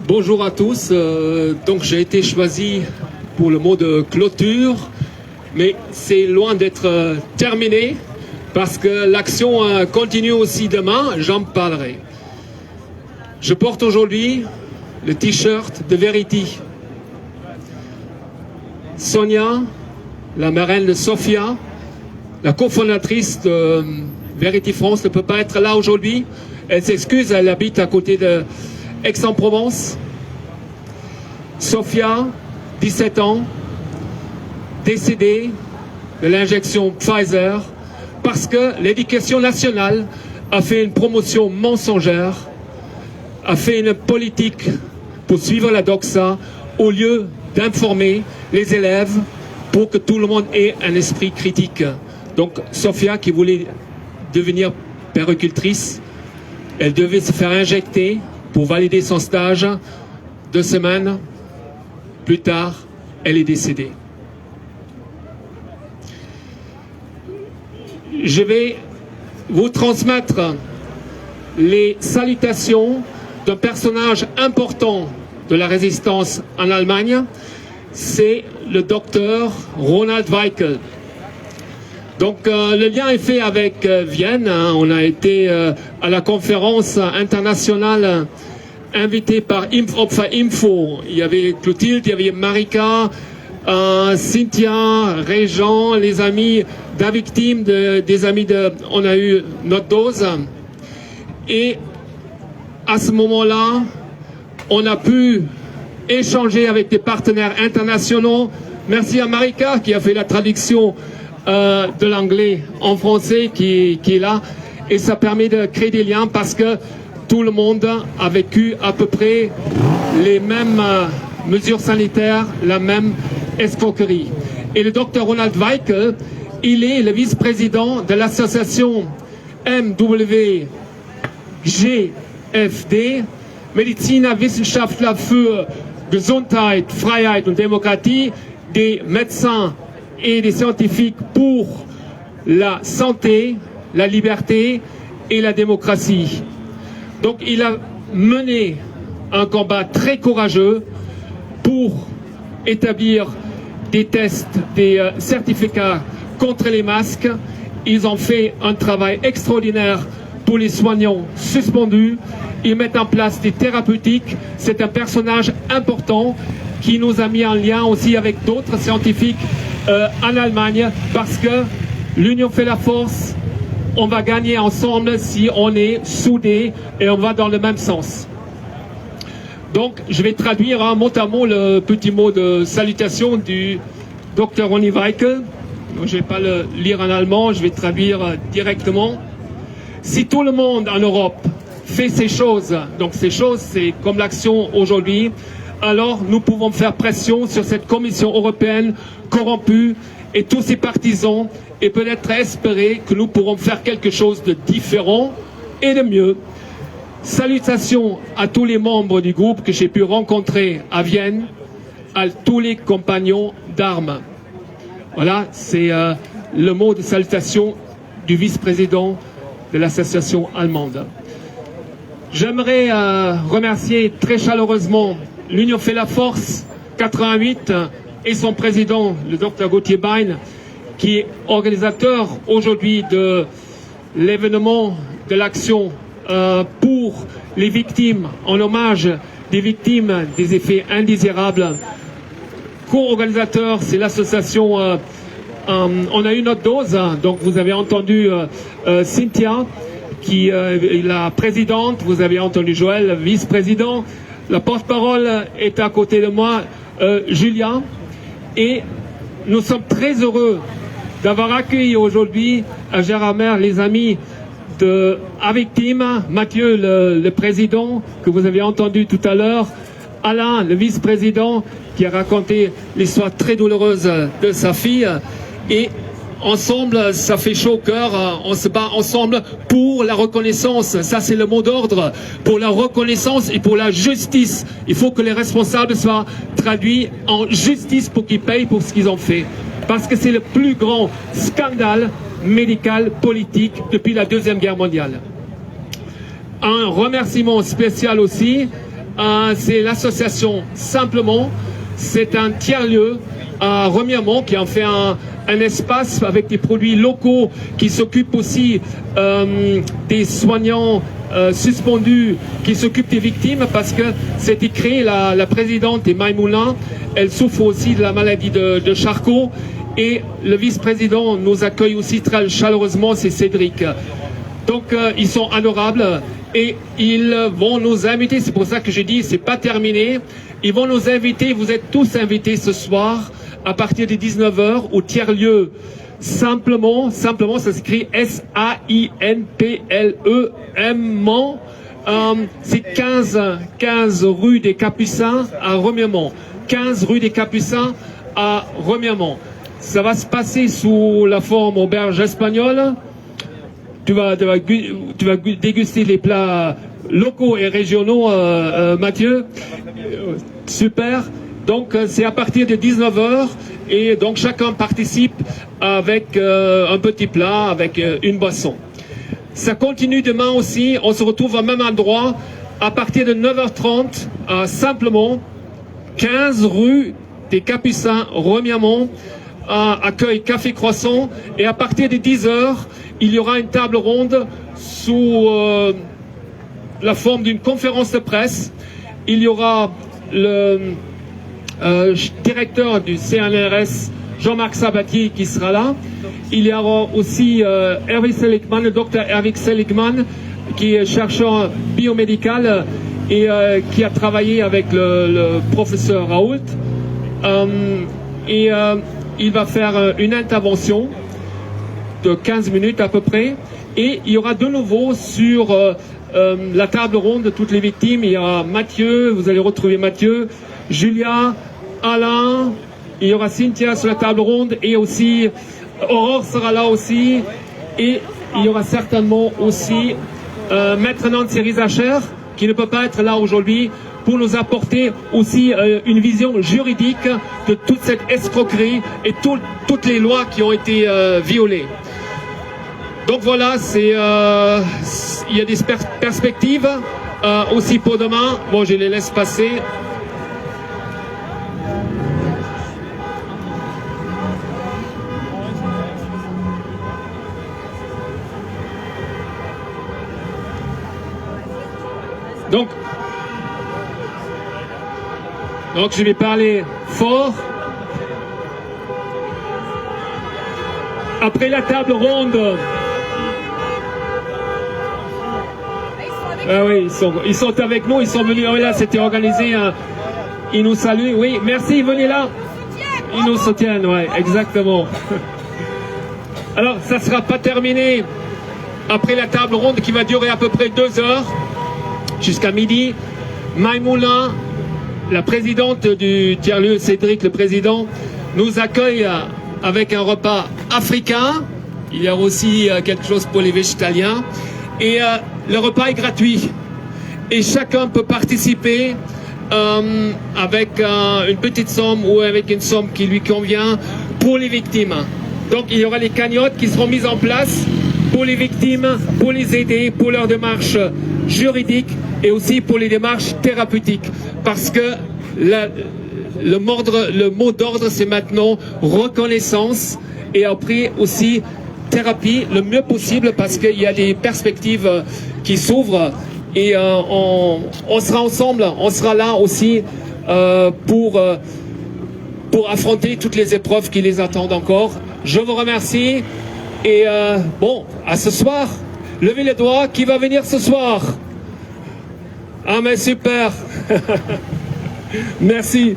Bonjour à tous. Donc j'ai été choisi pour le mot de clôture, mais c'est loin d'être terminé parce que l'action continue aussi demain. J'en parlerai. Je porte aujourd'hui le t-shirt de Verity. Sonia, la marraine de Sofia, la cofondatrice de Verity France, ne peut pas être là aujourd'hui. Elle s'excuse, elle habite à côté de Aix-en-Provence. Sofia, 17 ans, décédée de l'injection Pfizer parce que l'éducation nationale a fait une promotion mensongère, a fait une politique pour suivre la doxa au lieu d'informer les élèves pour que tout le monde ait un esprit critique. Donc Sofia, qui voulait devenir puéricultrice, elle devait se faire injecter pour valider son stage. 2 semaines plus tard, elle est décédée. Je vais vous transmettre les salutations d'un personnage important de la résistance en Allemagne. C'est le docteur Ronald Weikel. Donc le lien est fait avec Vienne. On a été à la conférence internationale invité par Impfopfer Info. Il y avait Clotilde, il y avait Marika, Cynthia, Régent, les amis de la victime, des amis de... On a eu notre dose. Et à ce moment-là, on a pu échanger avec des partenaires internationaux. Merci à Marika qui a fait la traduction de l'anglais en français, qui est là. Et ça permet de créer des liens parce que tout le monde a vécu à peu près les mêmes mesures sanitaires, la même escroquerie. Et le docteur Ronald Weikel, il est le vice-président de l'association MWGFD, Mediziner Wissenschaftler für Gesundheit, Freiheit und Demokratie, des médecins et des scientifiques pour la santé, la liberté et la démocratie. Donc il a mené un combat très courageux pour établir des tests, des certificats contre les masques. Ils ont fait un travail extraordinaire pour les soignants suspendus. Ils mettent en place des thérapeutiques. C'est un personnage important qui nous a mis en lien aussi avec d'autres scientifiques en Allemagne parce que l'union fait la force. On va gagner ensemble si on est soudés et on va dans le même sens. Donc, je vais traduire mot à mot le petit mot de salutation du Dr. Ronny Weikel. Je ne vais pas le lire en allemand, je vais traduire directement. Si tout le monde en Europe fait ces choses, donc ces choses, c'est comme l'action aujourd'hui, alors nous pouvons faire pression sur cette Commission européenne corrompue et tous ses partisans et peut-être espérer que nous pourrons faire quelque chose de différent et de mieux. Salutations à tous les membres du groupe que j'ai pu rencontrer à Vienne, à tous les compagnons d'armes. Voilà, c'est le mot de salutation du vice-président de l'association allemande. J'aimerais remercier très chaleureusement l'Union fait la force 88 et son président, le Dr Gauthier Bein, qui est organisateur aujourd'hui de l'événement de l'action pour les victimes, en hommage des victimes des effets indésirables. Co-organisateur, c'est l'association On a eu notre dose, donc vous avez entendu Cynthia, qui est la présidente, vous avez entendu Joël, vice-président, la porte-parole est à côté de moi, Julia, et nous sommes très heureux d'avoir accueilli aujourd'hui à Gérardmer les amis de Avictim, Mathieu le président que vous avez entendu tout à l'heure, Alain le vice-président qui a raconté l'histoire très douloureuse de sa fille, et ensemble ça fait chaud au cœur, on se bat ensemble pour la reconnaissance, ça c'est le mot d'ordre, pour la reconnaissance et pour la justice. Il faut que les responsables soient traduits en justice pour qu'ils payent pour ce qu'ils ont fait. Parce que c'est le plus grand scandale médical politique depuis la Deuxième Guerre mondiale. Un remerciement spécial aussi c'est l'association Simplement. C'est un tiers-lieu à Remiremont qui en fait un espace avec des produits locaux qui s'occupent aussi des soignants suspendus, qui s'occupent des victimes parce que c'était créé, la présidente Maïmouna, elle souffre aussi de la maladie de Charcot et le vice-président nous accueille aussi très chaleureusement, c'est Cédric. Donc ils sont adorables et ils vont nous inviter, c'est pour ça que j'ai dit c'est pas terminé, ils vont nous inviter, vous êtes tous invités ce soir à partir de 19h au tiers-lieu Simplement, ça s'écrit S-A-I-N-P-L-E-M-Ment. C'est 15 rue des Capucins à Remiremont. 15 rue des Capucins à Remiremont. Ça va se passer sous la forme auberge espagnole. Tu vas déguster les plats locaux et régionaux, Mathieu. Super. Donc c'est à partir de 19h et donc chacun participe avec un petit plat, avec une boisson. Ça continue demain aussi, on se retrouve au même endroit à partir de 9h30 Simplement 15 rue des Capucins, Remiremont, accueil Café Croissant et à partir de 10h il y aura une table ronde sous la forme d'une conférence de presse. Il y aura le directeur du CNRS, Jean-Marc Sabatier, qui sera là. Il y aura aussi Hervé Seligman, le docteur Hervé Seligman, qui est chercheur biomédical et qui a travaillé avec le professeur Raoult. Il va faire une intervention de 15 minutes à peu près. Et il y aura de nouveau sur la table ronde de toutes les victimes, il y aura Mathieu, vous allez retrouver Mathieu, Julia, Alain, il y aura Cynthia sur la table ronde et aussi Aurore sera là aussi et il y aura certainement aussi Maître Nancy Rizacher qui ne peut pas être là aujourd'hui pour nous apporter aussi une vision juridique de toute cette escroquerie et toutes les lois qui ont été violées. Donc voilà, il y a des perspectives aussi pour demain. Bon, je les laisse passer. Donc je vais parler fort. Après la table ronde. Ah oui, ils sont avec nous, ils sont venus. Oh là, c'était organisé. Ils nous saluent. Oui, merci, venez là. Ils nous soutiennent, ouais, exactement. Alors, ça ne sera pas terminé après la table ronde qui va durer à peu près 2 heures jusqu'à midi. Maïmouna, la présidente du tiers-lieu, Cédric, le président, nous accueille avec un repas africain. Il y a aussi quelque chose pour les végétaliens. Et le repas est gratuit. Et chacun peut participer avec une petite somme ou avec une somme qui lui convient pour les victimes. Donc il y aura les cagnottes qui seront mises en place pour les victimes, pour les aider, pour leurs démarches juridiques et aussi pour les démarches thérapeutiques. Parce que le mot d'ordre, c'est maintenant reconnaissance et après aussi thérapie le mieux possible parce qu'il y a des perspectives qui s'ouvrent et on sera ensemble, on sera là aussi pour affronter toutes les épreuves qui les attendent encore. Je vous remercie et bon, à ce soir. Levez les doigts, qui va venir ce soir? Ah mais super. Merci.